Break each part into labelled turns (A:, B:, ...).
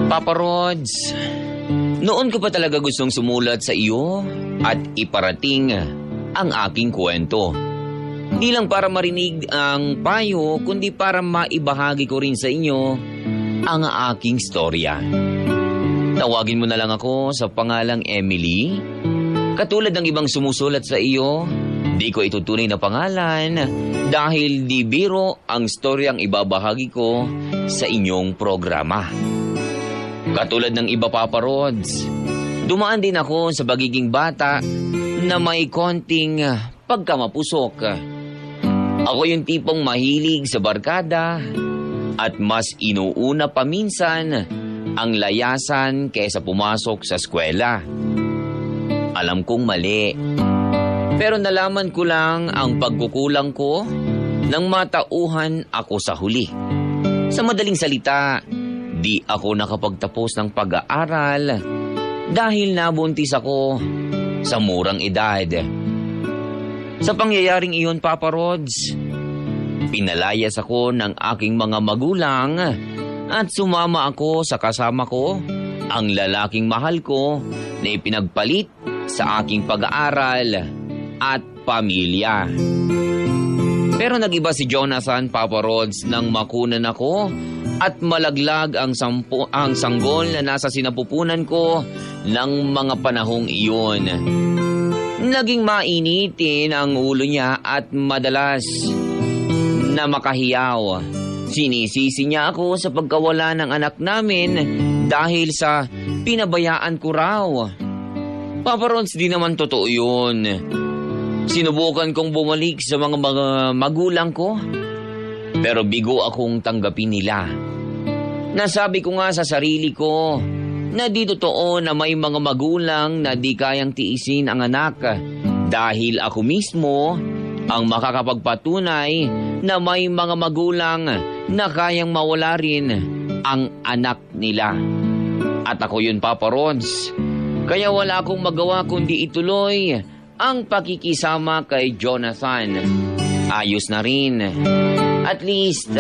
A: Papa Rods, noon ko pa talaga gustong sumulat sa iyo at iparating ang aking kwento. Di lang para marinig ang payo, kundi para maibahagi ko rin sa inyo ang aking storya. Tawagin mo na lang ako sa pangalang Emily. Katulad ng ibang sumusulat sa iyo, di ko itutunay na pangalan dahil di biro ang storyang ibabahagi ko sa inyong programa. Katulad ng iba, Papa Rods, dumaan din ako sa pagiging bata na may konting pagkamapusok. Ako yung tipong mahilig sa barkada at mas inuuna pa minsan ang layasan kaysa pumasok sa eskwela. Alam kong mali, pero nalaman ko lang ang pagkukulang ko nang matauhan ako sa huli. Sa madaling salita, di ako nakapagtapos ng pag-aaral dahil nabuntis ako sa murang edad. Sa pangyayaring iyon, Papa Rods, pinalayas ako ng aking mga magulang at sumama ako sa kasama ko, ang lalaking mahal ko na ipinagpalit sa aking pag-aaral at pamilya. Pero nag-iba si Jonathan, Papa Rods, nang makunan ako at malaglag ang sanggol na nasa sinapupunan ko ng mga panahong iyon. Naging mainitin ang ulo niya at madalas na makahiyaw. Sinisisi niya ako sa pagkawala ng anak namin dahil sa pinabayaan ko raw. Papa Rods, di naman totoo yun. Sinubukan kong bumalik sa mga magulang ko, pero bigo akong tanggapin nila. Nasabi ko nga sa sarili ko na di totoo na may mga magulang na di kayang tiisin ang anak dahil ako mismo ang makakapagpatunay na may mga magulang na kayang mawala rin ang anak nila. At ako yun, Papa Rods. Kaya wala akong magawa kundi ituloy ang pakikisama kay Jonathan. Ayos na rin. At least,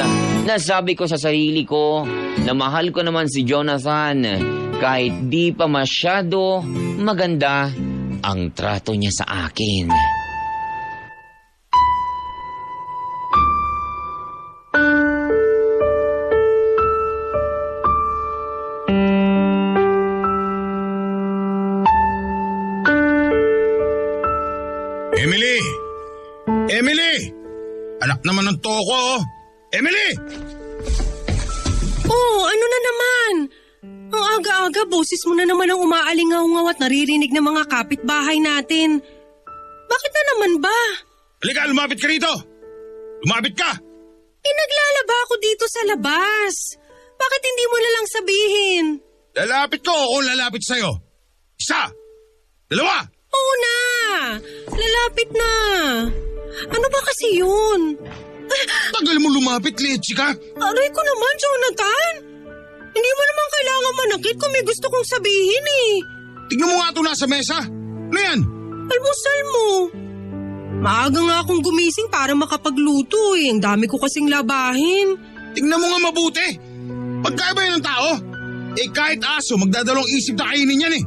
A: nasabi ko sa sarili ko na mahal ko naman si Jonathan kahit di pa masyado maganda ang trato niya sa akin.
B: Emily! Emily! Anak naman ng toko, oh! Emily!
C: Oh, ano na naman? Ang aga-aga, boses mo na naman ang umaalingaw at naririnig ng mga kapitbahay natin. Bakit na naman ba?
B: Halika, lumapit ka rito! Lumapit ka!
C: Naglalaba ako dito sa labas. Bakit hindi mo na lang sabihin?
B: Lalapit ko o lalapit sa'yo? Isa! Dalawa!
C: Oo na! Lalapit na! Ano ba kasi yun?
B: Tagal mo lumapit, Lechi ka!
C: Aray ko naman, Jonathan! Hindi mo naman kailangan manakit kung may gusto kong sabihin eh.
B: Tignan mo nga ito nasa mesa. Ano yan?
C: Almusal mo. Maaga nga akong gumising para makapagluto eh. Ang dami ko kasing labahin.
B: Tignan mo nga mabuti. Pagkaiba yan ng tao. Eh kahit aso, magdadalawang isip na kainin yan eh.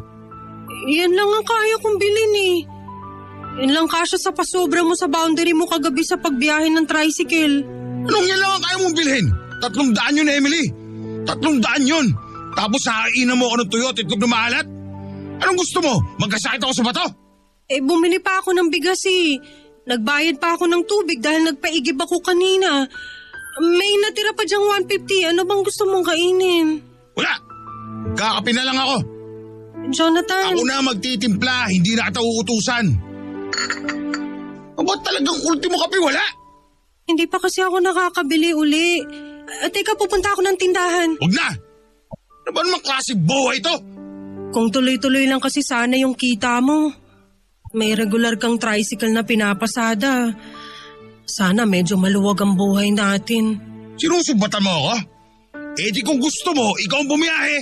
C: Yan lang ang kaya kong bilhin eh. Yan lang kasya sa pasobra mo sa boundary mo kagabi sa pagbiyahe ng tricycle.
B: Anong yan lang ang kaya mong bilhin? 300 yun, Emily. 300 yun. Tapos haainan mo ako ng tuyo at itlog na maalat? Anong gusto mo? Magkasakit ako sa bato?
C: Eh bumili pa ako ng bigas eh. Nagbayad pa ako ng tubig dahil nagpaigib ako kanina. May natira pa dyang 150. Ano bang gusto mong kainin?
B: Wala. Kakape na lang ako.
C: Jonathan.
B: Ako na magtitimpla, hindi na kita uutusan. Ba't talagang ultimo kape wala?
C: Hindi pa kasi ako nakakabili uli. Teka, pupunta ako ng tindahan.
B: Huwag na! Ano ba naman klase buhay ito?
C: Kung tuloy-tuloy lang kasi sana yung kita mo. May regular kang tricycle na pinapasada. Sana medyo maluwag ang buhay natin.
B: Sinusumbatan mo ako? Eh di kung gusto mo, ikaw ang bumiyahe.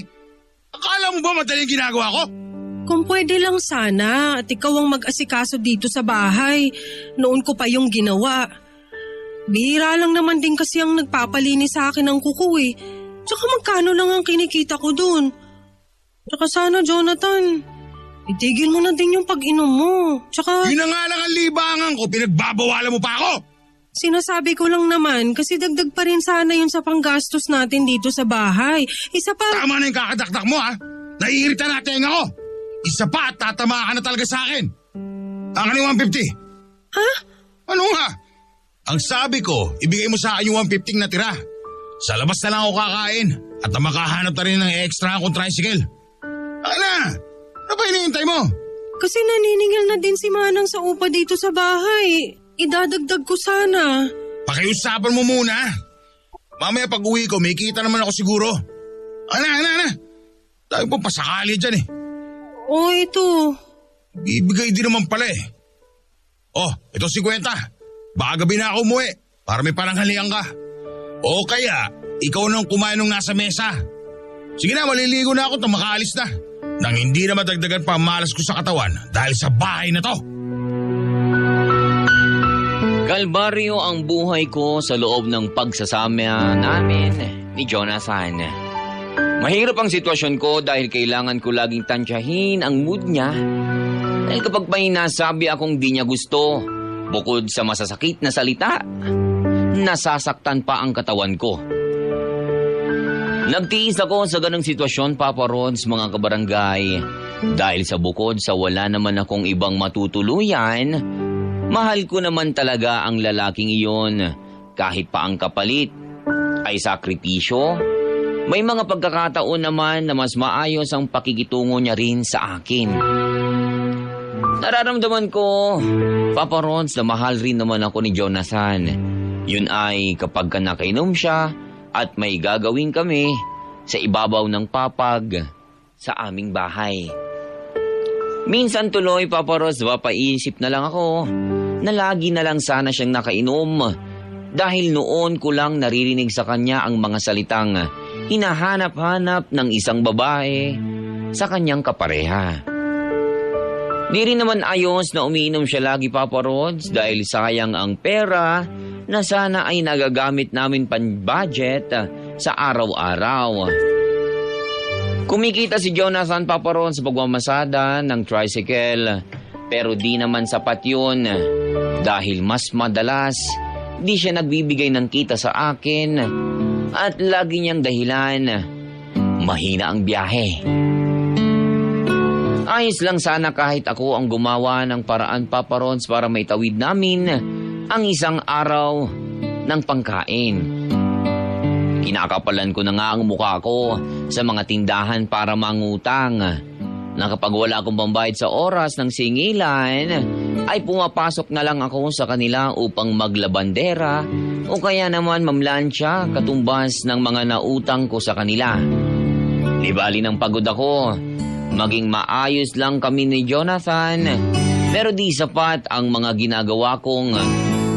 B: Akala mo ba madali ang ginagawa ko?
C: Kung pwede lang sana at ikaw ang mag-asikaso dito sa bahay. Noon ko pa yung ginawa. Bihira lang naman din kasi ang nagpapalinis sa akin ng kuko eh. Tsaka magkano lang ang kinikita ko dun? Tsaka sana, Jonathan, itigil mo na din yung pag-inom mo. Tsaka
B: Yun na nga lang ang libangan ko, pinagbabawalan mo pa ako!
C: sinasabi ko lang naman kasi dagdag pa rin sana yun sa panggastos natin dito sa bahay. Isa pa,
B: Tama na yung kakadakdak mo ha! Naiirita na tenga ko! Isa pa at tatamaan ka na talaga sa akin! Ang ano yung 150?
C: ha?
B: Ano nga? Ang sabi ko, ibigay mo sa akin yung 150 na tira. Sa labas na lang ako kakain at makahanap na rin ng extra akong tricycle. Ano ba hinihintay mo?
C: Kasi naniningil na din si Manang sa upa dito sa bahay. Idadagdag ko sana.
B: Pakiusapan mo muna. Mamaya pag uwi ko, may kita naman ako siguro. Ana. Dahil po pasakali dyan eh.
C: O ito,
B: Ibigay din naman pala eh. Oh, ito 50. Baka gabi na ako umuwi para may paranghalian ka. O kaya, ikaw nang kumain nung nasa mesa. Sige na, maliligo na ako at makaalis na. Nang hindi na madagdagan pa ang malas ko sa katawan dahil sa bahay na to.
A: Kalbaryo ang buhay ko sa loob ng pagsasama namin ni Jonathan. Mahirap ang sitwasyon ko dahil kailangan ko laging tansyahin ang mood niya. Dahil kapag may nasabi akong di niya gusto, bukod sa masasakit na salita, nasasaktan pa ang katawan ko. Nagtiis ako sa ganong sitwasyon, Papa Rods, mga kabarangay. Dahil sa bukod sa wala naman akong ibang matutuluyan, mahal ko naman talaga ang lalaking iyon. Kahit pa ang kapalit ay sakripisyo, may mga pagkakataon naman na mas maayos ang pakikitungo niya rin sa akin. Nararamdaman ko, Papa Rods, na mahal rin naman ako ni Jonathan. Yun ay kapag nakainom siya at may gagawin kami sa ibabaw ng papag sa aming bahay. Minsan tuloy, Papa Rods, papaisip na lang ako na lagi na lang sana siyang nakainom dahil noon ko lang naririnig sa kanya ang mga salitang hinahanap-hanap ng isang babae sa kanyang kapareha. Di rin naman ayos na umiinom siya lagi, Papa Rods, dahil sayang ang pera na sana ay nagagamit namin pan-budget sa araw-araw. Kumikita si Jonathan, Papa Rods, sa pagmamasada ng tricycle, pero di naman sapat yun dahil mas madalas di siya nagbibigay ng kita sa akin at lagi niyang dahilan, mahina ang biyahe. Ayos lang sana kahit ako ang gumawa ng paraan, Papa Rods, para maitawid namin ang isang araw ng pangkain. Kinakapalan ko na nga ang mukha ko sa mga tindahan para mangutang. Na kapag wala akong pambayad sa oras ng singilan, ay pumapasok na lang ako sa kanila upang maglabandera o kaya naman mamlansya katumbas ng mga nautang ko sa kanila. Di bali ng pagod ako, maging maayos lang kami ni Jonathan, pero di sapat ang mga ginagawa kong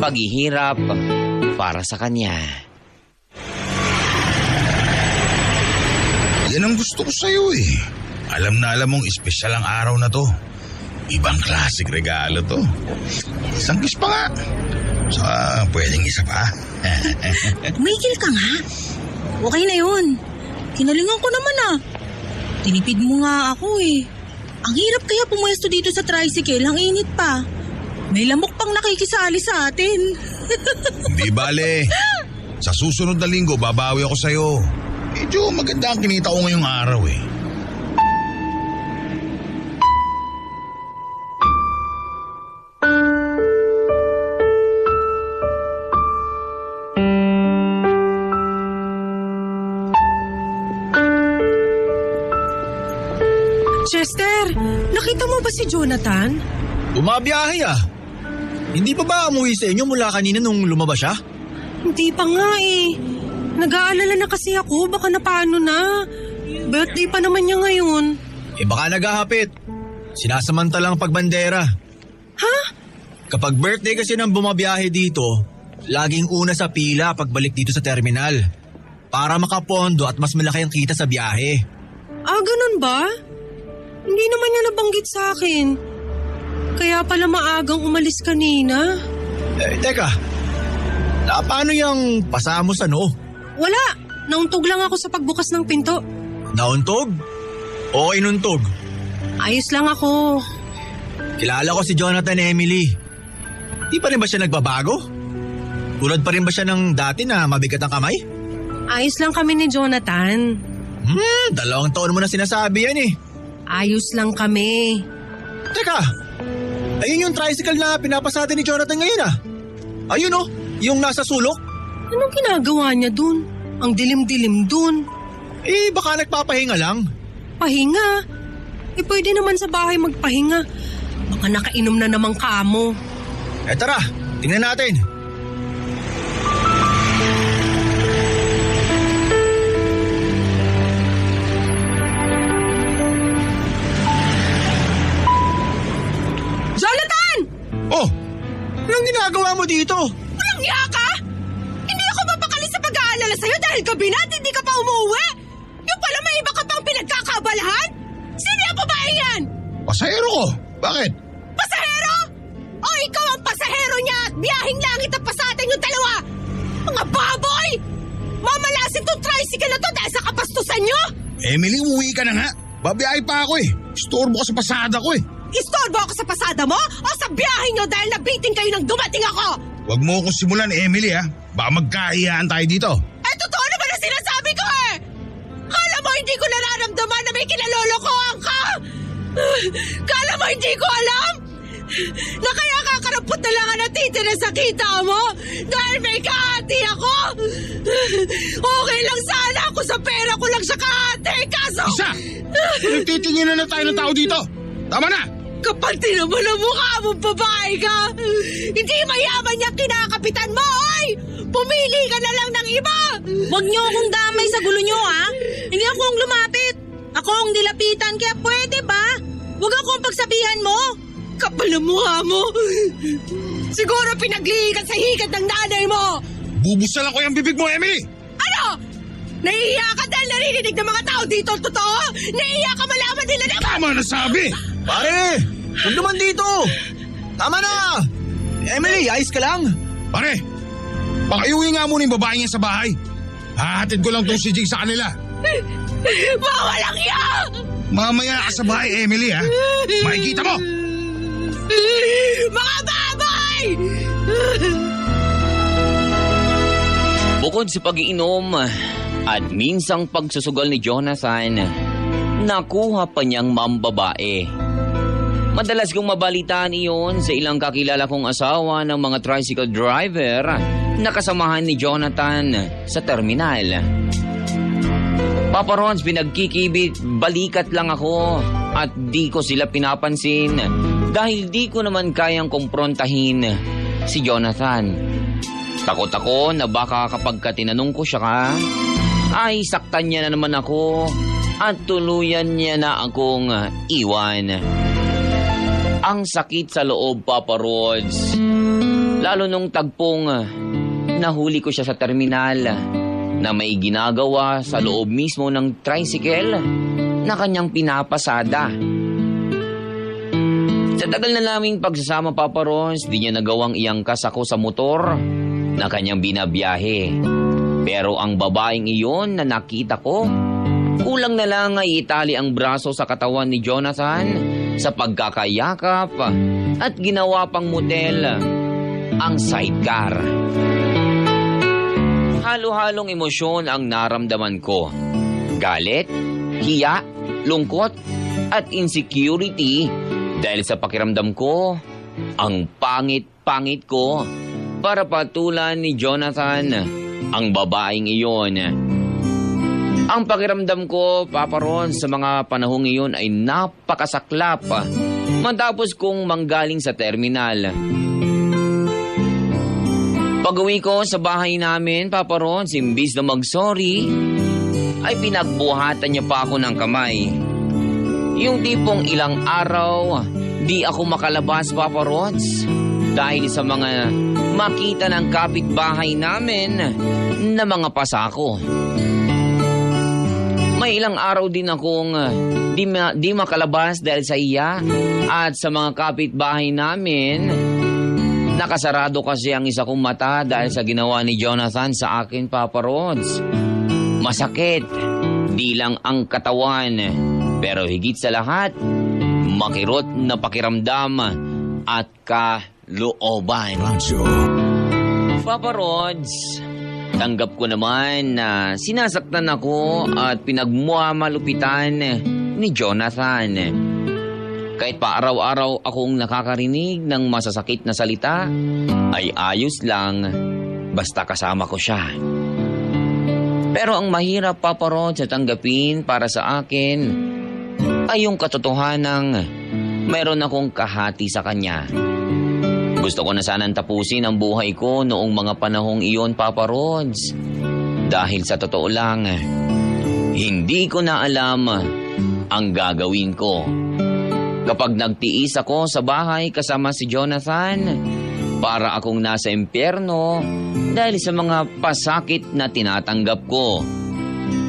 A: paghihirap para sa kanya.
B: Yan ang gusto ko sa'yo eh. Alam na alam mong espesyal ang araw na to. Ibang klasik regalo to. Isang kiss pa nga. Saka pwedeng isa pa.
D: Tumigil ka nga. Okay na yun. Kinalingan ko naman ah. Tinipid mo nga ako eh. Ang hirap kaya pumuesto dito sa tricycle, ang init pa. May lamok pang nakikisali sa atin.
B: Hindi bale. Sa susunod na linggo, babawi ako sa'yo. Medyo maganda ang kinita ko ngayong araw eh.
C: Chester, nakita mo ba si Jonathan?
E: Bumabiyahe ah. Hindi pa ba umuwi sa inyo mula kanina nung lumabas siya?
C: Hindi pa nga eh. Nag-aalala na kasi ako, baka napaano na. Birthday pa naman niya ngayon.
E: Eh baka naghahapit. Sinasamantalang pagbandera.
C: Ha?
E: Kapag birthday kasi ng bumabiyahe dito, laging una sa pila pagbalik dito sa terminal. Para makapondo at mas malaki ang kita sa biyahe.
C: Ah, ganun ba? Hindi naman niya nabanggit sa akin. Kaya pala maagang umalis kanina.
E: Teka. Paano yung pasamos ano?
C: Wala. Nauntog lang ako sa pagbukas ng pinto.
E: Nauntog? O inuntog?
C: Ayos lang ako.
E: Kilala ko si Jonathan, Emily. Di pa rin ba siya nagbabago? Tulad pa rin ba siya ng dati na mabigat ang kamay?
C: Ayos lang kami ni Jonathan.
E: 2 taon mo na sinasabi yan eh.
C: Ayos lang kami.
E: Teka, ayun yung tricycle na pinapasada ni Jonathan ngayon ah. Ayun oh, yung nasa sulok.
C: Anong ginagawa niya dun? Ang dilim-dilim dun.
E: Eh baka nagpapahinga lang.
C: Pahinga? Pwede naman sa bahay magpahinga. Baka nakainom na namang kamo.
E: Tara, tingnan natin.
C: Jonathan!
E: Oh, anong ginagawa mo dito?
C: Walang hiya ka? Hindi ako mapakali sa pag-aalala sa'yo dahil gabi na at hindi ka pa umuwi. Yung pala may iba ka pang pinagkakabalahan? Sino yung babae yan?
B: Pasahero ko. Bakit?
C: Pasahero? O ikaw ang pasahero niya at biyaheng langit ang pasatan yung dalawa? Mga baboy! Mamalasin tong tricycle na to dahil sa kapastusan nyo?
B: Emily, umuwi ka na nga. Babiyahe pa ako eh. Istorbo ka sa pasada ko eh.
C: Istorbo ako sa pasada mo o sa biyahe nyo dahil nabiting kayo nang dumating ako?
B: Huwag mo akong simulan, Emily ha. Baka magkahiyaan tayo dito.
C: Totoo naman ang sinasabi ko eh! Kala mo hindi ko nararamdaman na may kinalolokohan ka? Kala mo hindi ko alam? Na kaya kakarampot na lang ang natitira sa kita mo? Dahil may kahati ako? Okay lang sana ako sa pera ko lang siya kahati, kaso...
B: Isa! Nagtitingin na tayo ng tao dito. Tama na!
C: Kapag tinaman ang mukha mong babae ka, hindi mayaman niya kinakapitan mo, oy! Pumili ka na lang ng iba!
D: Huwag niyo akong damay sa gulo niyo, ha? Hindi ako ang lumapit. Ako ang nilapitan, kaya pwede ba? Huwag akong pagsabihan mo.
C: Kapal na mukha mo! Siguro pinaglihikan sa hikat ng nanay mo!
B: Bubusal ako yung bibig mo, Emily!
C: Ano? Nahihiya ka dahil naririnig ng mga tao dito ang totoo? Nahihiya ka malaman nila na...
B: Tama na sabi!
E: Pare, huwag naman dito. Tama na. Emily, ayos ka lang?
B: Pare, pakiuwi nga muna yung babae niya sa bahay. Hahatid ko lang tong si Jing sa kanila.
C: Mawalang iya!
B: Mamaya ka sa bahay, Emily ha. Makikita mo!
C: Mga baboy!
A: Bukod sa pag-iinom at minsang pagsusugal ni Jonathan, nakuha pa niyang mambabae. Madalas kong mabalitaan iyon sa ilang kakilala kong asawa ng mga tricycle driver na kasamahan ni Jonathan sa terminal. Papa Rons, pinagkikibit, balikat lang ako at di ko sila pinapansin dahil di ko naman kayang kumprontahin si Jonathan. Takot ako na baka kapag tinanong ko siya ay saktan niya na naman ako at tuluyan niya na akong iwan. Ang sakit sa loob, Papa Rods. Lalo nung tagpong nahuli ko siya sa terminal na may ginagawa sa loob mismo ng tricycle na kanyang pinapasada. Sa tagal na naming pagsasama, Papa Rods, di niya nagawang iangkas ako sa motor na kanyang binabiyahe. Pero ang babaeng iyon na nakita ko, kulang na lang ay itali ang braso sa katawan ni Jonathan sa pagkakayakap at ginawa pang model ang sidecar. Halo-halong emosyon ang naramdaman ko. Galit, hiya, lungkot at insecurity dahil sa pakiramdam ko, ang pangit-pangit ko para patulan ni Jonathan ang babaeng iyon. Ang pakiramdam ko, Papa Ron, sa mga panahong iyon ay napakasaklap matapos kong manggaling sa terminal. Pag-uwi ko sa bahay namin, Papa Ron, imbis na mag-sorry, ay pinagbuhatan niya pa ako ng kamay. Yung tipong ilang araw, di ako makalabas, Papa Rods, dahil sa mga makita ng kapitbahay namin na mga pasako. May ilang araw din akong di makalabas dahil sa iya at sa mga kapitbahay namin. Nakasarado kasi ang isa kong mata dahil sa ginawa ni Jonathan sa akin, Papa Rods. Masakit, di lang ang katawan, pero higit sa lahat, makirot na pakiramdam at kalooban. Papa Rods, tanggap ko naman na sinasaktan ako at pinagmamalupitan ni Jonathan. Kahit pa araw-araw akong nakakarinig ng masasakit na salita, ay ayos lang basta kasama ko siya. Pero ang mahirap, Papa Rods, sa tanggapin para sa akin ay yung katotohanang mayroon akong kahati sa kanya. Gusto ko na sanang tapusin ang buhay ko noong mga panahong iyon, Papa Rods. Dahil sa totoo lang, hindi ko na alam ang gagawin ko. Kapag nagtiis ako sa bahay kasama si Jonathan, para akong nasa impyerno dahil sa mga pasakit na tinatanggap ko.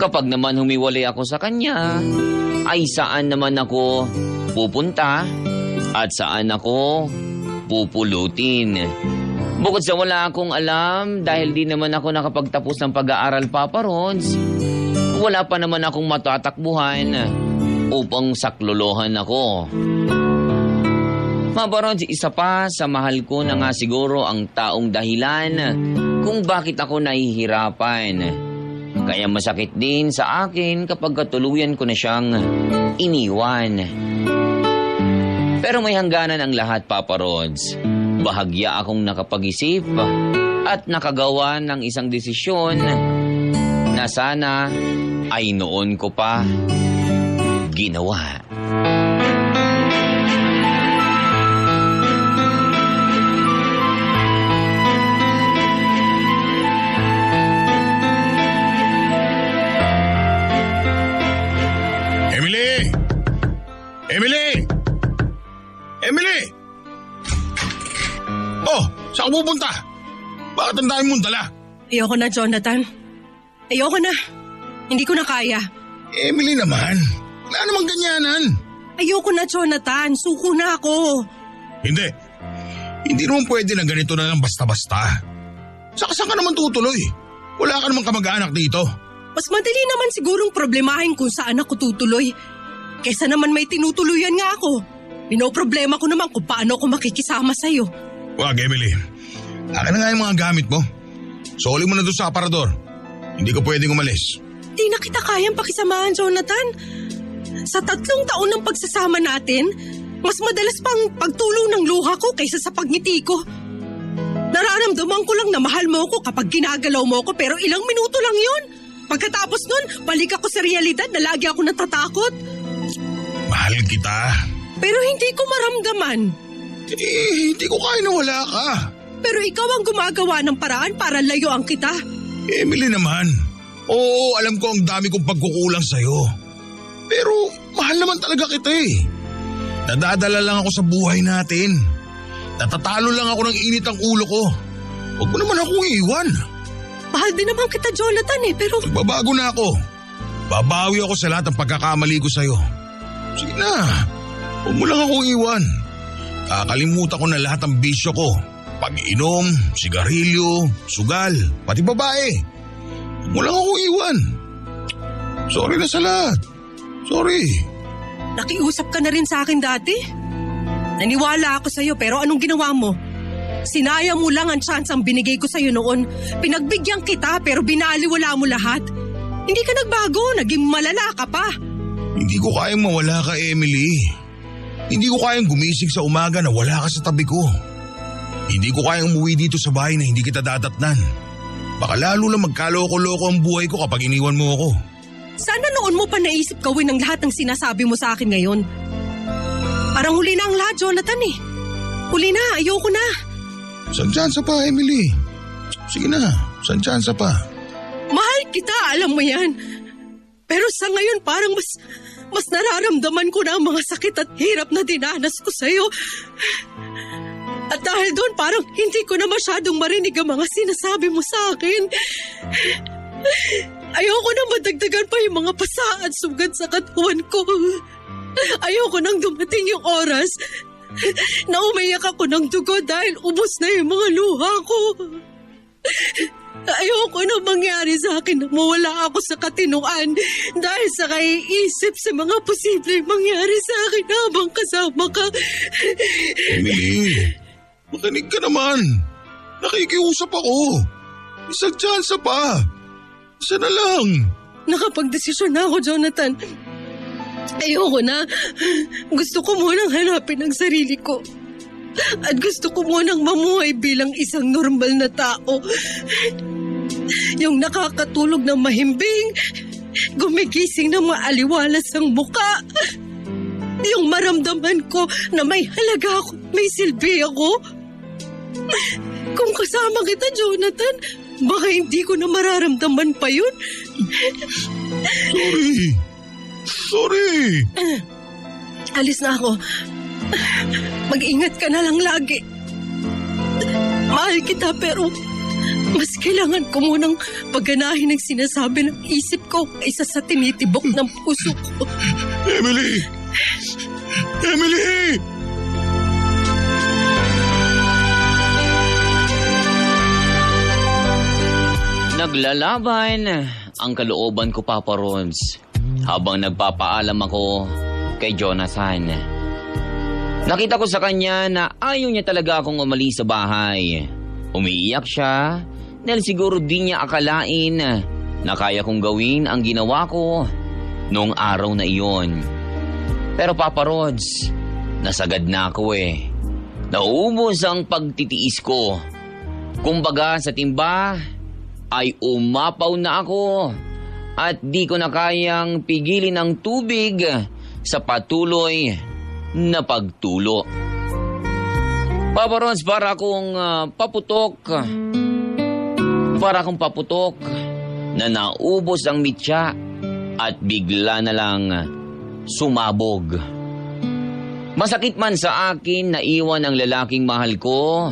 A: Kapag naman humiwalay ako sa kanya, ay saan naman ako pupunta at saan ako pupulutin. Bukod sa wala akong alam dahil di naman ako nakapagtapos ng pag-aaral, Papa Rods, wala pa naman akong matatakbuhan upang saklolohan ako. Papa Rods, isa pa sa mahal ko na nga siguro ang taong dahilan kung bakit ako nahihirapan. Kaya masakit din sa akin kapag katuluyan ko na siyang iniwan. Pero may hangganan ang lahat, Papa Rods. Bahagya akong nakapag-isip at nakagawa ng isang desisyon na sana ay noon ko pa ginawa.
B: Emily! Oh, saan ka pupunta? Bakit ang dami mong dala?
C: Ayoko na, Jonathan. Ayoko na. Hindi ko na kaya.
B: Emily naman, wala namang ganyanan.
C: Ayoko na, Jonathan. Suko na ako.
B: Hindi. Hindi naman pwede na ganito na lang basta-basta. Saan ka naman tutuloy? Wala ka namang kamag-anak dito.
C: Mas madali naman sigurong problemahin kung saan ako tutuloy. Kesa naman may tinutuluyan nga ako. Pinoproblema ko naman kung paano ako makikisama sa'yo.
B: Wag, Emily. Akin na nga yung mga gamit mo. Soli mo na doon sa aparador. Hindi ko pwedeng umalis.
C: Di na kita kayang pakisamahan, Jonathan. Sa 3 taon ng pagsasama natin, mas madalas pang pagtulong ng luha ko kaysa sa pagngiti ko. Nararamdaman ko lang na mahal mo ko kapag ginagalaw mo ko, pero ilang minuto lang yun. Pagkatapos nun, balik ako sa realidad na lagi ako natatakot.
B: Mahal kita.
C: Pero hindi ko maramdaman.
B: Hindi ko kaya na wala ka.
C: Pero ikaw ang gumagawa ng paraan para layuan kita.
B: Emily naman. Oo, alam ko ang dami kong pagkukulang sa'yo. Pero mahal naman talaga kita eh. Nadadala lang ako sa buhay natin. Natatalo lang ako ng init ang ulo ko. Huwag mo naman akong iiwan.
C: Mahal din naman kita, Jonathan pero...
B: Magbabago na ako. Babawi ako sa lahat ng pagkakamali ko sa'yo. Sige na, huwag mo lang akong iwan. Kakalimutan ko na lahat ng bisyo ko. Pag-inom, sigarilyo, sugal, pati babae. Huwag mo lang akong iwan. Sorry na sa lahat. Sorry.
C: Nakiusap ka na rin sa akin dati. Naniwala ako sa'yo pero anong ginawa mo? Sinayang mo lang ang chance ang binigay ko sa'yo noon. Pinagbigyan kita pero binaliwala mo lahat. Hindi ka nagbago, naging malala ka pa.
B: Hindi ko kayang mawala ka, Emily. Hindi ko kayang gumising sa umaga na wala ka sa tabi ko. Hindi ko kayang umuwi dito sa bahay na hindi kita dadatnan. Baka lalo lang magkaloko-loko ang buhay ko kapag iniwan mo ako.
C: Sana noon mo pa naisip gawin ang lahat ng sinasabi mo sa akin ngayon. Parang huli na ang lahat, Jonathan eh. Huli na, ayoko na.
B: San tsansa pa, Emily? Sige na, san tsansa pa?
C: Mahal kita, alam mo yan. Pero sa ngayon parang mas nararamdaman ko na ang mga sakit at hirap na dinanas ko sa'yo. At dahil doon parang hindi ko na masyadong marinig ang mga sinasabi mo sa akin. Ayoko na madagdagan pa yung mga pasa at sugat sa katawan ko. Ayoko nang dumating yung oras na umiyak ako ng dugo dahil ubos na yung mga luha ko. Ayoko na mangyari sa akin na mawala ako sa katinuan dahil sa kaiisip sa mga posibleng mangyari sa akin habang kasama ka.
B: Emily, makinig ka naman. Nakikiusap ako. Isang tsansa pa. Isa na lang.
C: Nakapagdesisyon na ako, Jonathan. Ayoko na. Gusto ko munang hanapin ang sarili ko. At gusto ko munang mamuhay bilang isang normal na tao. Yung nakakatulog ng mahimbing, gumigising ng maaliwalas ang muka. Yung maramdaman ko na may halaga ako, may silbi ako. Kung kasama kita, Jonathan, baka hindi ko na mararamdaman pa yun.
B: Sorry.
C: Alis na ako. Mag-ingat ka na lang lagi. Mahal kita pero mas kailangan ko munang pagganahin ang sinasabi ng isip ko kaysa sa tinitibok ng puso ko.
B: Emily! Emily!
A: Naglalaban ang kalooban ko, Papa Rons, habang nagpapaalam ako kay Jonathan. Nakita ko sa kanya na ayaw niya talaga akong umalis sa bahay. Umiiyak siya dahil siguro di niya akalain na kaya kong gawin ang ginawa ko noong araw na iyon. Pero Papa Rods, nasagad na ako eh. Naubos ang pagtitiis ko. Kumbaga sa timba ay umapaw na ako at di ko na kayang pigilin ang tubig sa patuloy na pagtulo. Papa Rons, para akong paputok na naubos ang mitya at bigla na lang sumabog. Masakit man sa akin na iwan ang lalaking mahal ko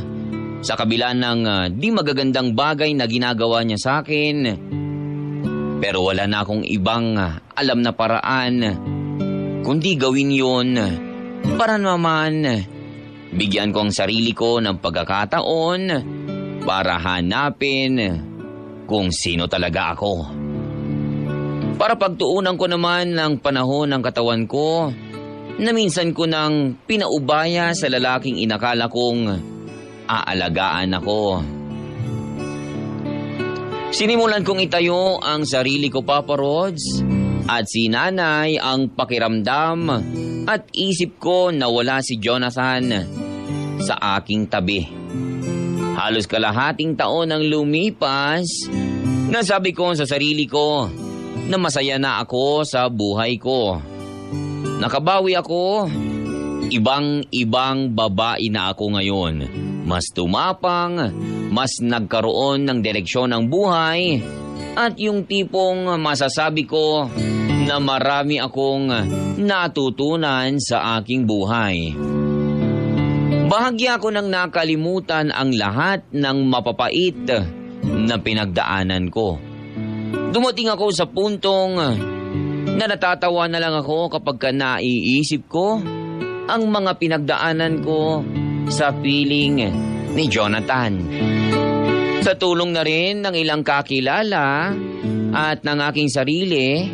A: sa kabila ng di magagandang bagay na ginagawa niya sa akin. Pero wala na akong ibang alam na paraan kundi gawin yun para naman bigyan ko ang sarili ko ng pagkakataon para hanapin kung sino talaga ako. Para pagtuunan ko naman ng panahon ng katawan ko na minsan ko nang pinaubaya sa lalaking inakala kong aalagaan ako. Sinimulan kong itayo ang sarili ko, Papa Rods, at sinanay ang pakiramdam at isip ko na wala si Jonathan sa aking tabi. Halos kalahating taon ang lumipas, nasabi ko sa sarili ko na masaya na ako sa buhay ko. Nakabawi ako, ibang-ibang babae na ako ngayon. Mas tumapang, mas nagkaroon ng direksyon ng buhay, at yung tipong masasabi ko na marami akong natutunan sa aking buhay. Bahagya ko nang nakalimutan ang lahat ng mapapait na pinagdaanan ko. Dumating ako sa puntong na natatawa na lang ako kapag naiisip ko ang mga pinagdaanan ko sa piling ni Jonathan. Sa tulong na rin ng ilang kakilala at ng aking sarili,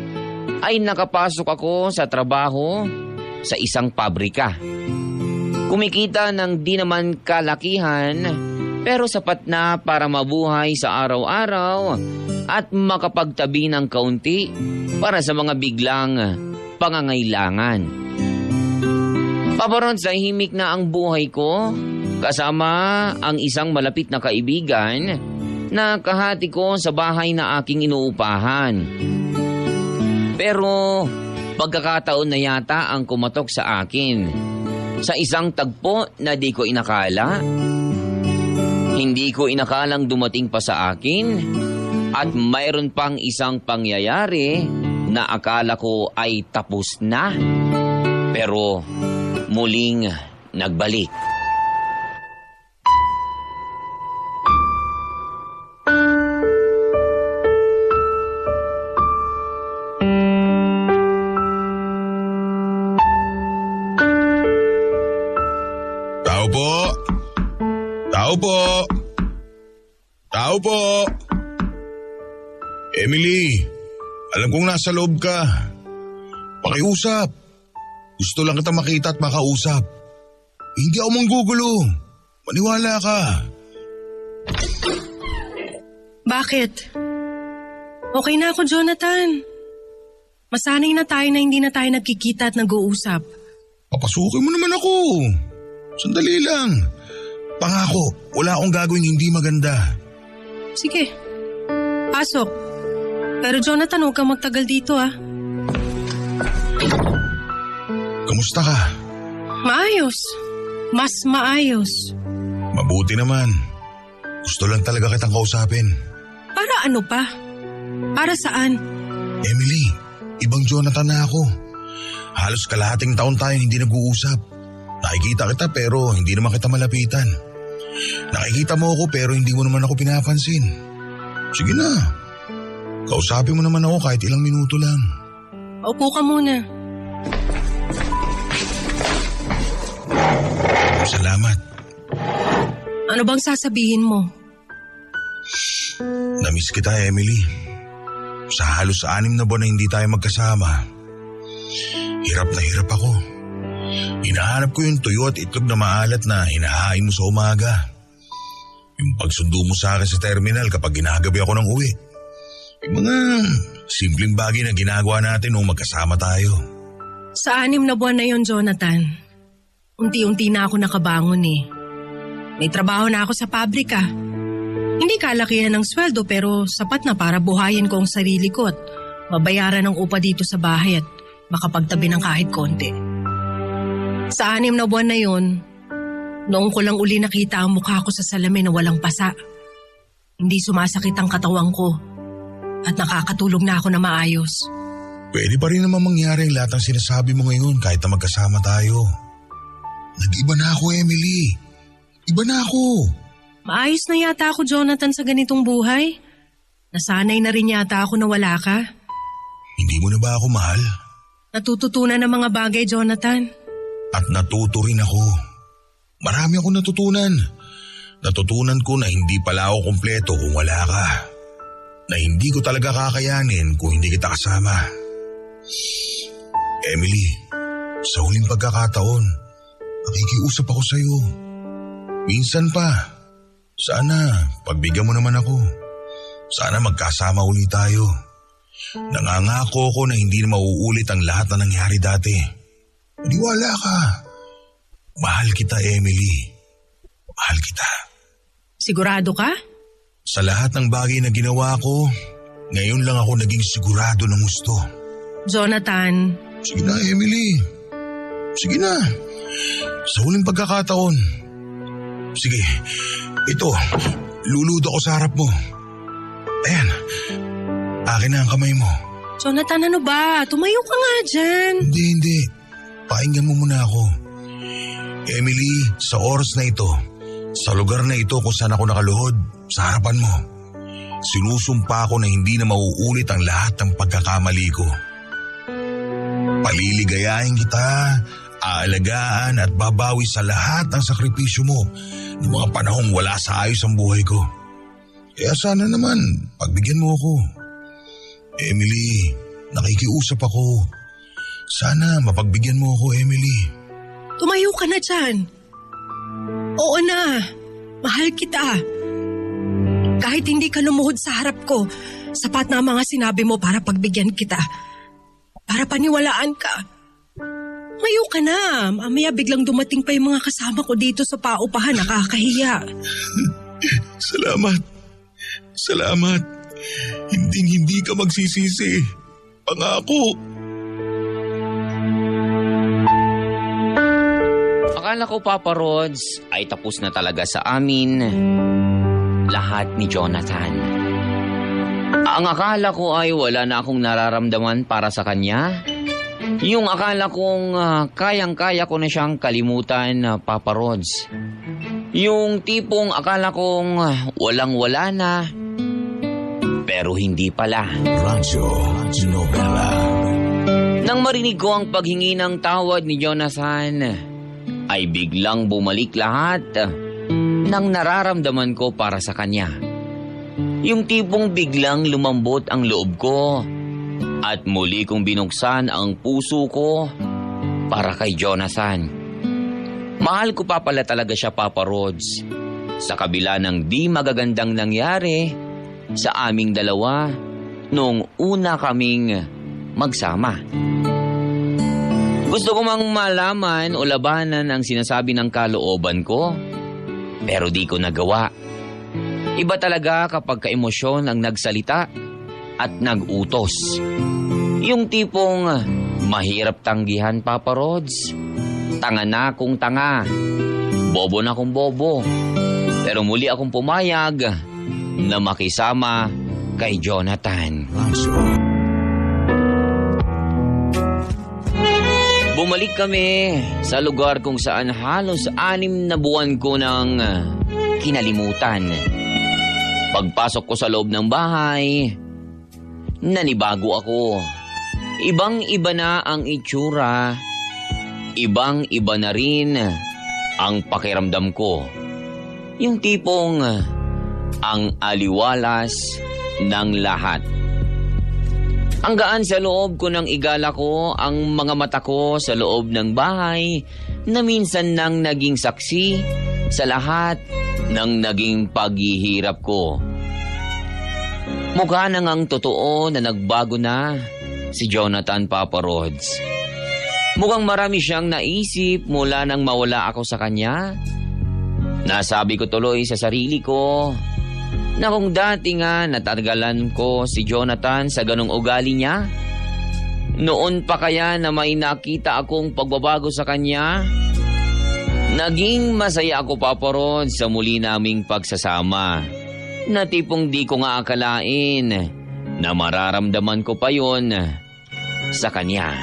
A: ay nakapasok ako sa trabaho sa isang pabrika. Kumikita ng di naman kalakihan pero sapat na para mabuhay sa araw-araw at makapagtabi ng kaunti para sa mga biglang pangangailangan. Paboron sa himik na ang buhay ko kasama ang isang malapit na kaibigan na kahati ko sa bahay na aking inuupahan. Pero pagkakataon na yata ang kumatok sa akin sa isang tagpo na di ko inakala. Hindi ko inakalang dumating pa sa akin at mayroon pang isang pangyayari na akala ko ay tapos na pero muling nagbalik.
B: Tao po! Tao po! Tao po! Emily, alam kong nasa loob ka. Pakiusap. Gusto lang kita makita at makausap. Hindi ako manggugulo. Maniwala ka.
C: Bakit? Okay na ako, Jonathan. Masanay na tayo na hindi na tayo nagkikita at nag-uusap.
B: Papasukin mo naman ako. Sandali lang. Pangako, wala akong gagawing hindi maganda.
C: Sige, pasok. Pero Jonathan, huwag kang magtagal dito
B: Kamusta ka?
C: Maayos. Mas maayos.
B: Mabuti naman. Gusto lang talaga kitang kausapin.
C: Para ano pa? Para saan?
B: Emily, ibang Jonathan na ako. Halos kalahating taon tayo hindi nag-uusap. Nakikita kita pero hindi naman kita malapitan. Nakikita mo ako pero hindi mo naman ako pinapansin. Sige na. Kausapin mo naman ako kahit ilang minuto lang.
C: Upo ka muna.
B: Salamat.
C: Ano bang sasabihin mo?
B: Namiss kita, Emily. Sa halos 6 na buwan na hindi tayo magkasama, hirap na hirap ako. Hinahanap ko yung tuyo at itlog na maalat na hinahain mo sa umaga. Yung pagsundo mo sa akin sa terminal kapag ginagabi ako ng uwi. Yung mga simpleng bagay na ginagawa natin nung magkasama tayo.
C: Sa 6 na buwan na yon, Jonathan. Unti-unti na ako nakabangon May trabaho na ako sa pabrika. Hindi kalakihan ng sweldo pero sapat na para buhayin ko ang sarili ko at mabayaran ang upa dito sa bahay at makapagtabi ng kahit konti. Sa 6 na buwan na yon, noong ko lang uli nakita ang mukha ko sa salamin na walang pasa. Hindi sumasakit ang katawan ko at nakakatulog na ako na maayos.
B: Pwede pa rin naman mangyari ang lahat ng sinasabi mo ngayon kahit na magkasama tayo. Nag-iba na ako, Emily. Iba na ako.
C: Maayos na yata ako, Jonathan, sa ganitong buhay. Nasanay na rin yata ako na wala ka.
B: Hindi mo na ba ako mahal?
C: Natututunan ng mga bagay, Jonathan.
B: At natuto rin ako. Marami akong natutunan. Natutunan ko na hindi pala ako kumpleto kung wala ka. Na hindi ko talaga kakayanin kung hindi kita kasama. Emily, sa huling pagkakataon, nakikiusap ako sa'yo. Minsan pa. Sana, pagbigyan mo naman ako. Sana magkasama ulit tayo. Nangangako ko na hindi na mauulit ang lahat na nangyari dati. Maniwala ka. Mahal kita, Emily. Mahal kita.
C: Sigurado ka?
B: Sa lahat ng bagay na ginawa ko, ngayon lang ako naging sigurado ng gusto.
C: Jonathan.
B: Sige na, Emily. Sige na. Sa huling pagkakataon. Sige, ito, luludo ako sa harap mo. Ayan, akin na ang kamay mo.
C: Jonathan, ano ba? Tumayo ka nga dyan.
B: Hindi. Pakinggan mo muna ako. Emily, sa oras na ito, sa lugar na ito kung saan ako nakaluhod, sa harapan mo, sinusumpa ko na hindi na mauulit ang lahat ng pagkakamali ko. Paliligayahin kita, aalagaan at babawi sa lahat ng sakripisyo mo ng mga panahong wala sa ayos ang buhay ko. Kaya sana naman, pagbigyan mo ako. Emily, nakikiusap ako. Sana mapagbigyan mo ako, Emily.
C: Tumayo ka na dyan. Oo na, mahal kita. Kahit hindi ka lumuhod sa harap ko, sapat na ang mga sinabi mo para pagbigyan kita. Para paniwalaan ka. Mayo ka na. Mamaya biglang dumating pa yung mga kasama ko dito sa paupahan. Nakakahiya.
B: Salamat. Hindi ka magsisisi. Pangako.
A: Akala ko, Papa Rods, ay tapos na talaga sa amin lahat ni Jonathan. Ang akala ko ay wala na akong nararamdaman para sa kanya. Yung akala kong kayang-kaya ko na siyang kalimutan, Papa Rods. Yung tipong akala kong walang-wala na, pero hindi pala.
B: Radyo Novela.
A: Nang marinig ko ang paghingi ng tawad ni Jonathan, ay biglang bumalik lahat ng nararamdaman ko para sa kanya. Yung tipong biglang lumambot ang loob ko at muli kong binuksan ang puso ko para kay Jonathan. Mahal ko pa pala talaga siya, Papa Rods. Sa kabila ng di magagandang nangyari sa aming dalawa noong una kaming magsama. Gusto ko mang malaman o labanan ang sinasabi ng kalooban ko, pero di ko nagawa. Iba talaga kapag kaemosyon ang nagsalita at nagutos. Yung tipong mahirap tanggihan, Papa Rods. Tanga na kung tanga. Bobo na kung bobo. Pero muli akong pumayag na makisama kay Jonathan. Bumalik kami sa lugar kung saan halos 6 na buwan ko nang kinalimutan. Pagpasok ko sa loob ng bahay, nanibago ako. Ibang-iba na ang itsura. Ibang-iba na rin ang pakiramdam ko. Yung tipong ang aliwalas ng lahat. Ang gaan sa loob ko nang igala ko ang mga mata ko sa loob ng bahay na minsan nang naging saksi sa lahat ng naging paghihirap ko. Mukha na ngang totoo na nagbago na si Jonathan, Papa Rods. Mukhang marami siyang naisip mula nang mawala ako sa kanya. Nasabi ko tuloy sa sarili ko na kung dati nga natagalan ko si Jonathan sa ganong ugali niya, noon pa kaya na may nakita akong pagbabago sa kanya? Naging masaya ako, Papa Ron, sa muli naming pagsasama. Na tipong di ko nga akalain na mararamdaman ko pa yon sa kanya.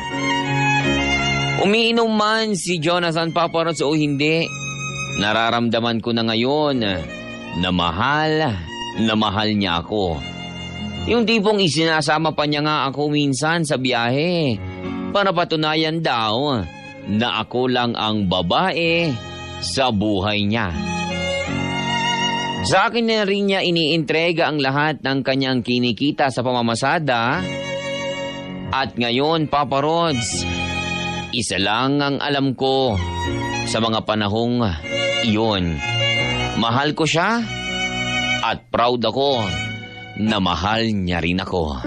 A: Umiinom man si Jonathan, Papa Ron, o hindi, nararamdaman ko na ngayon na mahal niya ako. Yung tipong isinasama pa niya nga ako minsan sa biyahe para patunayan daw na ako lang ang babae sa buhay niya. Sa akin na rin niya iniintrega ang lahat ng kanyang kinikita sa pamamasada. At ngayon, Papa Rods, isa lang ang alam ko sa mga panahong iyon. Mahal ko siya at proud ako na mahal niya rin ako.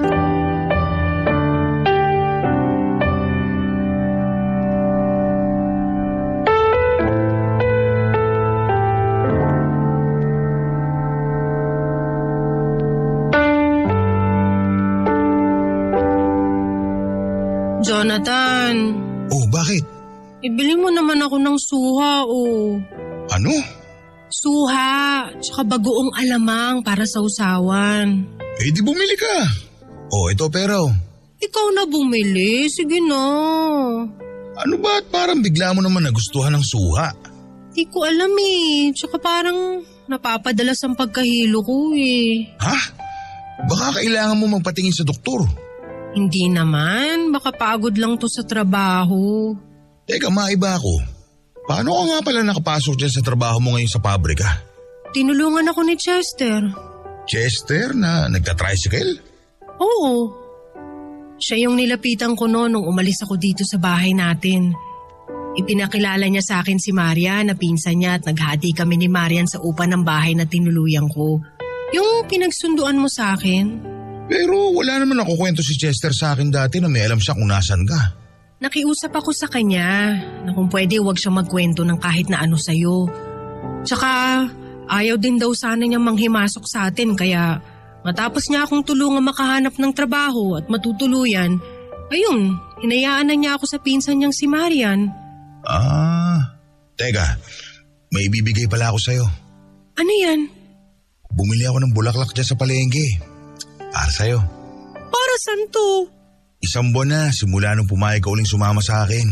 D: Jonathan,
B: Oh, bakit?
D: ibili mo naman ako ng suha, oh.
B: Ano?
D: Suha, tsaka bagoong alamang para sa usawan.
B: Eh di bumili ka. Oh, ito pera oh.
D: Ikaw na bumili, sige na.
B: Ano ba at parang bigla mo naman nagustuhan ng suha?
D: Di ko alam eh, tsaka parang napapadalas ang pagkahilo ko eh.
B: Ha? Baka kailangan mo magpatingin sa doktor.
D: Hindi naman, baka pagod lang to sa trabaho.
B: Teka, maiba ako. Paano ka nga pala nakapasok dyan sa trabaho mo ngayon sa pabrika?
D: Tinulungan ako ni Chester.
B: Chester na nagka-tricycle?
D: Oo. Siya yung nilapitan ko noon nung umalis ako dito sa bahay natin. Ipinakilala niya sa akin si Marian na pinsan niya at naghati kami ni Marian sa upa ng bahay na tinuluyan ko. Yung pinagsunduan mo sa akin.
B: Pero wala naman ako kwento si Chester sa akin dati na may alam siya kung nasan ka.
D: Nakiusap ako sa kanya na kung pwede huwag siyang magkwento ng kahit na ano sa'yo. Tsaka ayaw din daw sana niyang manghimasok sa atin kaya matapos niya akong tulungan makahanap ng trabaho at matutuluyan, ayun, hinayaan na niya ako sa pinsan niyang si Marian.
B: Teka, may ibibigay pala ako sa'yo.
D: Ano yan?
B: Bumili ako ng bulaklak dyan sa palengke. Para sa'yo.
D: Para saan to?
B: 1 buwan na simula nung pumayag ka uling sumama sa akin.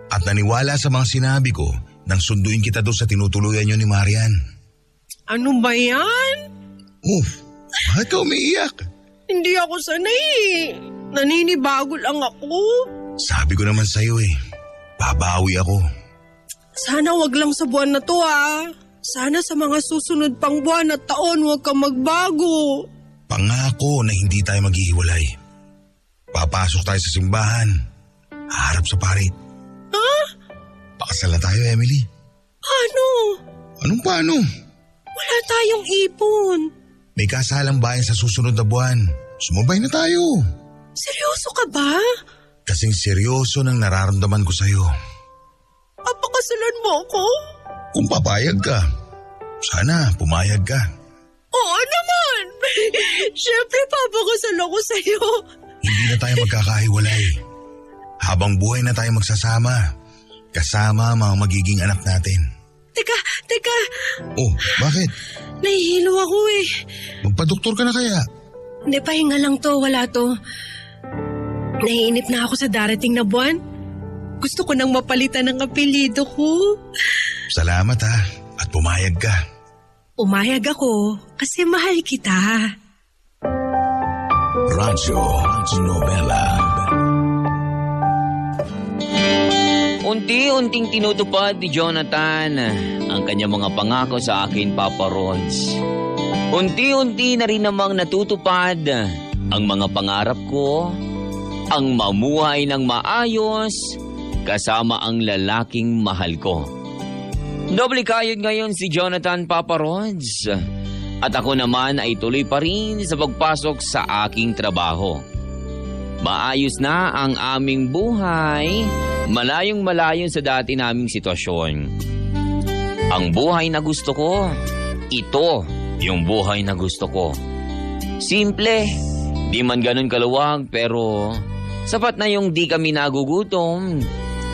B: At naniwala sa mga sinabi ko nang sunduin kita doon sa tinutuluyan niyo ni Marian.
D: Ano ba yan?
B: Bakit ka umiiyak?
D: Hindi ako sanay eh. Naninibago lang ako.
B: Sabi ko naman sa'yo babawi ako.
D: Sana wag lang sa buwan na to ah. Sana sa mga susunod pang buwan at taon wag kang magbago.
B: Pangako na hindi tayo maghihiwalay. Papasok tayo sa simbahan. Haharap sa parit.
C: Ha?
B: Pakasal na tayo, Emily.
C: Paano?
B: Anong paano?
C: Wala tayong ipon.
B: May kasalang bayan sa susunod na buwan. Sumabay na tayo.
C: Seryoso ka ba?
B: Kasing seryoso ng nararamdaman ko sa'yo.
C: Papakasalan mo ako?
B: Kung papayag ka, sana pumayag ka.
C: Oo naman. Siyempre papakasal ako sa'yo.
B: Hindi na tayo magkakahiwalay. Habang buhay na tayo magsasama, kasama ang mga magiging anak natin.
C: Teka.
B: Oh, bakit?
C: Nahihilo ako eh.
B: Magpa-doktor ka na kaya?
C: Hindi, pahinga lang to. Wala to. Naiinip na ako sa darating na buwan. Gusto ko nang mapalitan ng apelyido ko.
B: Salamat ha, at pumayag ka.
C: Umayag ako kasi mahal kita.
B: Radyo Novela.
A: Unti-unting tinutupad ni Jonathan ang kanyang mga pangako sa akin, Papa Rods. Unti-unti na rin namang natutupad ang mga pangarap ko, ang mamuhay ng maayos kasama ang lalaking mahal ko. Doble kayod ngayon si Jonathan, Papa Rods. At ako naman ay tuloy pa rin sa pagpasok sa aking trabaho. Maayos na ang aming buhay, malayong-malayo sa dati naming sitwasyon. Ang buhay na gusto ko, ito yung buhay na gusto ko. Simple, di man ganun kaluwag pero sapat na yung di kami nagugutom.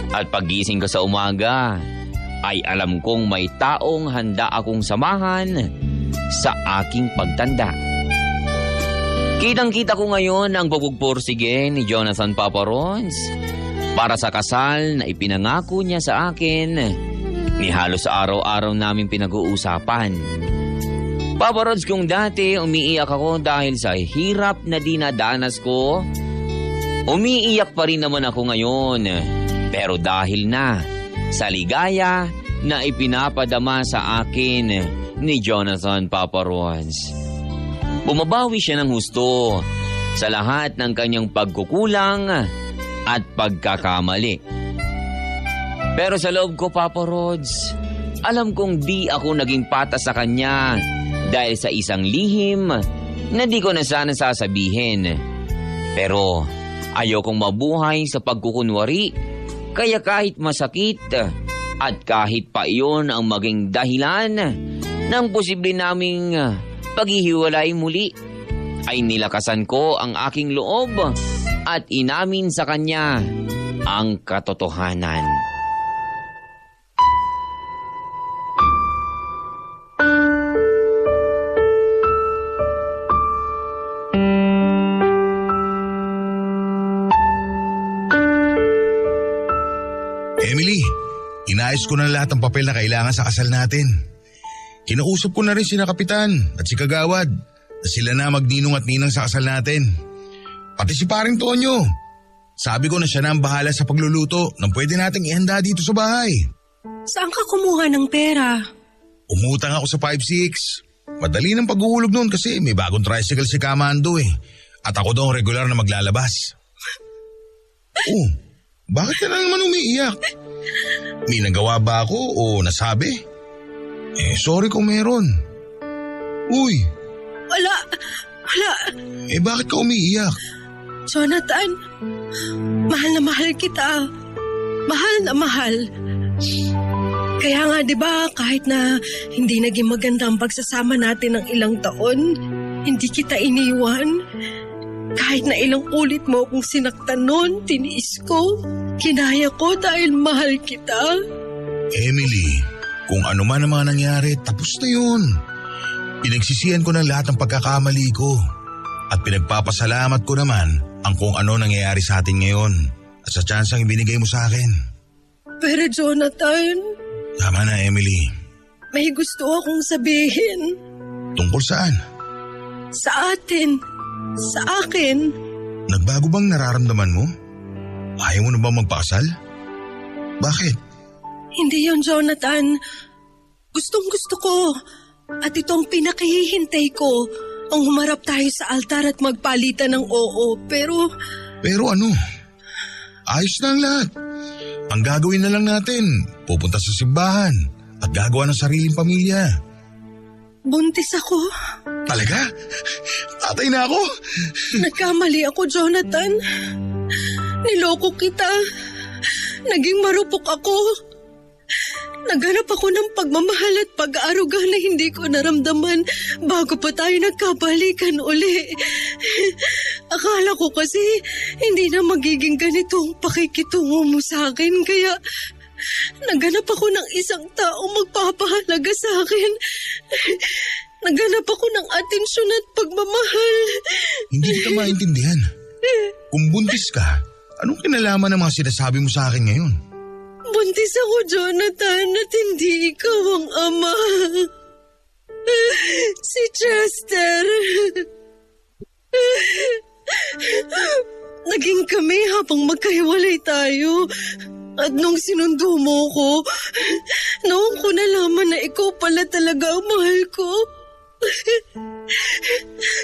A: At pagising ko sa umaga, ay alam kong may taong handa akong samahan sa aking pagtanda. Kitang-kita ko ngayon ang pagpuprsige ni Jonathan, Papa Rods para sa kasal na ipinangako niya sa akin ni halos sa araw-araw namin pinag-uusapan. Papa Rods, kung dati umiiyak ako dahil sa hirap na dinadanas ko, umiiyak pa rin naman ako ngayon. Pero dahil na sa ligaya na ipinapadama sa akin ni Jonathan, Papa Rods. Bumabawi siya ng husto sa lahat ng kanyang pagkukulang at pagkakamali. Pero sa loob ko, Papa Rods, alam kong di ako naging patas sa kanya dahil sa isang lihim na di ko na sana sasabihin. Pero ayokong mabuhay sa pagkukunwari, kaya kahit masakit at kahit pa iyon ang maging dahilan ng posible naming paghihiwalay muli, ay nilakasan ko ang aking loob at inamin sa kanya ang katotohanan.
B: Emily, inayos ko na lahat ng papel na kailangan sa kasal natin. Kinausap ko na rin sina Kapitan at si Kagawad na sila na magninong at ninang sa kasal natin. Pati si paring Tonyo. Sabi ko na siya na ang bahala sa pagluluto ng pwede nating ihanda dito sa bahay.
C: Saan ka kumuha ng pera?
B: Umutang ako sa 5-6. Madali ng paghuhulog noon kasi may bagong tricycle si Kamando eh. At ako daw regular na maglalabas. Oh, bakit ka na naman umiiyak? May nagawa ba ako o nasabi? Sorry kung meron. Uy!
C: Wala.
B: Bakit ka umiiyak?
C: Jonathan, mahal na mahal kita. Mahal na mahal. Kaya nga 'di ba kahit na hindi naging maganda ang pagsasama natin ng ilang taon, hindi kita iniwan. Kahit na ilang ulit mo akong sinaktan noon, tiniis ko. Kinaya ko dahil mahal kita.
B: Emily, kung ano man ang mga nangyari, tapos na yun. Pinagsisihan ko ng lahat ng pagkakamali ko. At pinagpapasalamat ko naman ang kung ano nangyayari sa atin ngayon at sa tsansang ibinigay mo sa akin.
C: Pero Jonathan,
B: Tama na, Emily.
C: may gusto akong sabihin.
B: Tungkol saan?
C: Sa atin. Sa akin.
B: Nagbago bang nararamdaman mo? Ayaw mo na bang magpakasal? Bakit?
C: Hindi yon, Jonathan. Gustong gusto ko. At ito ang pinakahihintay ko ang humarap tayo sa altar at magpalitan ng oo, pero
B: Pero ano? Ayos na ang lahat. Ang gagawin na lang natin, pupunta sa simbahan at gagawa ng sariling pamilya.
C: buntis ako.
B: Talaga? Tatay na ako?
C: Nagkamali ako, Jonathan. Niloko kita. Naging marupok ako. Naghanap ako ng pagmamahal at pag-aaruga na hindi ko naramdaman bago pa tayo nagkabalikan uli. Akala ko kasi hindi na magiging ganito ang pakikitungo mo sa akin, kaya naghanap ako ng isang taong magpapahalaga sa akin. Naghanap ako ng atensyon at pagmamahal.
B: Hindi kita maintindihan. Kung buntis ka, anong kinalaman ng mga sinasabi mo sa akin ngayon?
C: Buntis ako, Jonathan, at hindi ikaw ang ama. Si Chester. Naging kami habang magkahiwalay tayo. At nung sinundo mo ko, noon ko nalaman na ikaw pala talaga ang mahal ko.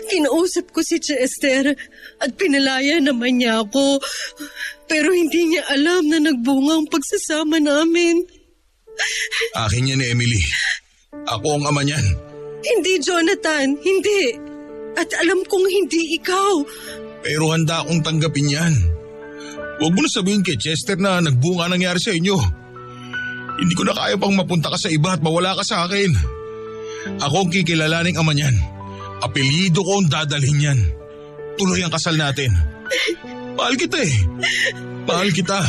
C: Kinausap ko si Chester at pinalaya naman niya ako. Pero hindi niya alam na nagbunga ang pagsasama namin.
B: Akin yan, Emily. Ako ang ama niyan.
C: Hindi, Jonathan, hindi. At alam kong hindi ikaw.
B: Pero handa akong tanggapin yan. Huwag mo na sabihin kay Chester na nagbunga nangyari sa inyo. Hindi ko na kaya pang mapunta ka sa iba at mawala ka sa akin. Ako ang kikilalaning ama niyan. Apelyido ko ang dadalhin yan. Tuloy ang kasal natin. Mahal kita eh. Mahal kita.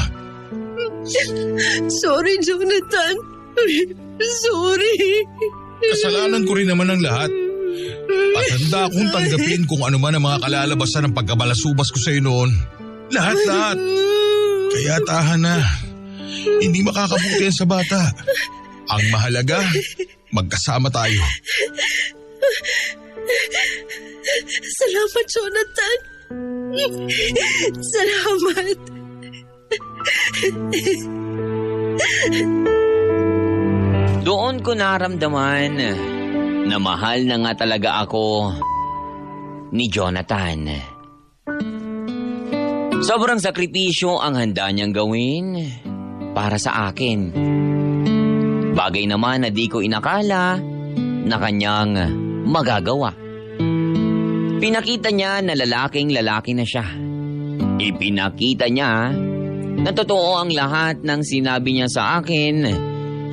C: Sorry, Jonathan. Sorry.
B: Kasalanan ko rin naman ang lahat. At handa akong tanggapin kung ano man ang mga kalalabasan ng pagkabalasubas ko sa iyo noon. Lahat-lahat. Kaya tahan na. Hindi makakabuti yan sa bata. Ang mahalaga, magkasama tayo.
C: Salamat, Jonathan. Salamat.
A: Doon ko naramdaman na mahal na nga talaga ako ni Jonathan. Sobrang sakripisyo ang handa niyang gawin para sa akin. Bagay naman na di ko inakala na kanyang magagawa. Pinakita niya na lalaking-lalaki na siya. Ipinakita niya na totoo ang lahat ng sinabi niya sa akin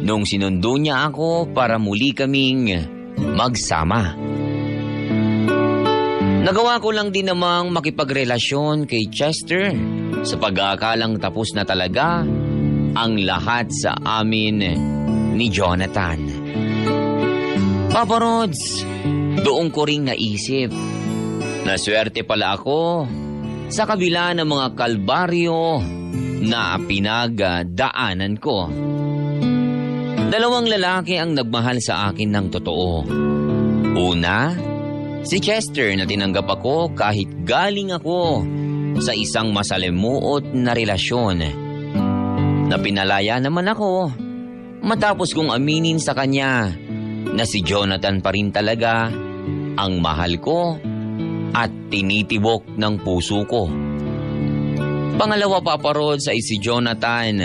A: nung sinundo niya ako para muli kaming magsama. Nagawa ko lang din namang makipagrelasyon kay Chester sa pag-aakalang tapos na talaga ang lahat sa amin ni Jonathan. Papa Rods, doon ko ring naisip na swerte pala ako sa kabila ng mga kalbaryo na pinagdaanan ko. Dalawang lalaki ang nagmahal sa akin ng totoo. Una, si Chester na tinanggap ako kahit galing ako sa isang masalimuot na relasyon. Na pinalaya naman ako matapos kong aminin sa kanya na si Jonathan pa rin talaga ang mahal ko at tinitibok ng puso ko. Pangalawa, Papa Rods, ay si Jonathan.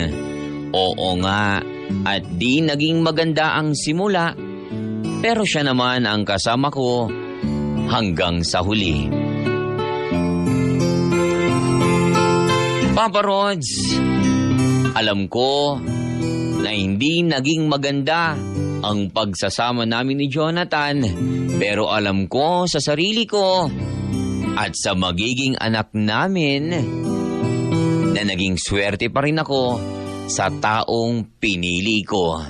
A: Oo nga, at di naging maganda ang simula, pero siya naman ang kasama ko hanggang sa huli. Papa Rods, alam ko na hindi naging maganda ang pagsasama namin ni Jonathan, pero alam ko sa sarili ko at sa magiging anak namin na naging swerte pa rin ako sa taong pinili ko.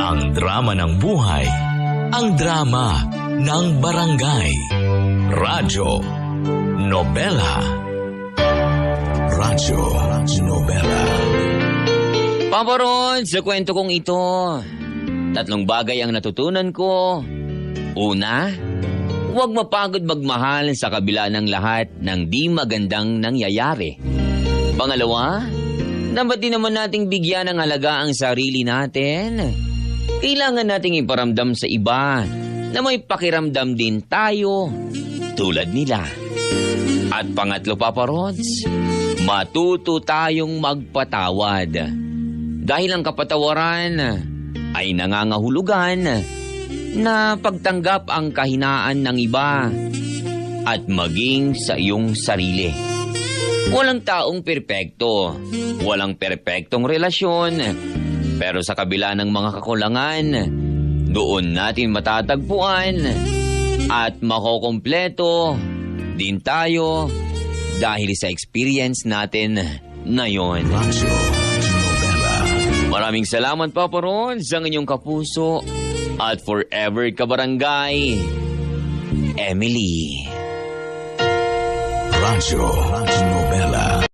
F: Ang drama ng buhay, ang drama ng barangay. Radyo Nobela. Radyo Nobela.
A: Papa Ron, sa kwento kong ito, 3 bagay ang natutunan ko. Una, huwag mapagod magmahal sa kabila ng lahat ng di magandang nangyayari. Pangalawa, dapat din naman nating bigyan ng halaga ang sarili natin Kailangan nating iparamdam sa iba na may pakiramdam din tayo tulad nila. At pangatlo, Papa Rods, matuto tayong magpatawad. Dahil ang kapatawaran ay nangangahulugan na pagtanggap ang kahinaan ng iba at maging sa iyong sarili. Walang taong perpekto, walang perpektong relasyon, pero sa kabila ng mga kakulangan, doon natin matatagpuan at makokompleto din tayo dahil sa experience natin na yon.
F: Radyo Novela.
A: Maraming salamat, Papa Ron, sa inyong kapuso at forever kabarangay, Emily.
F: Radyo Novela.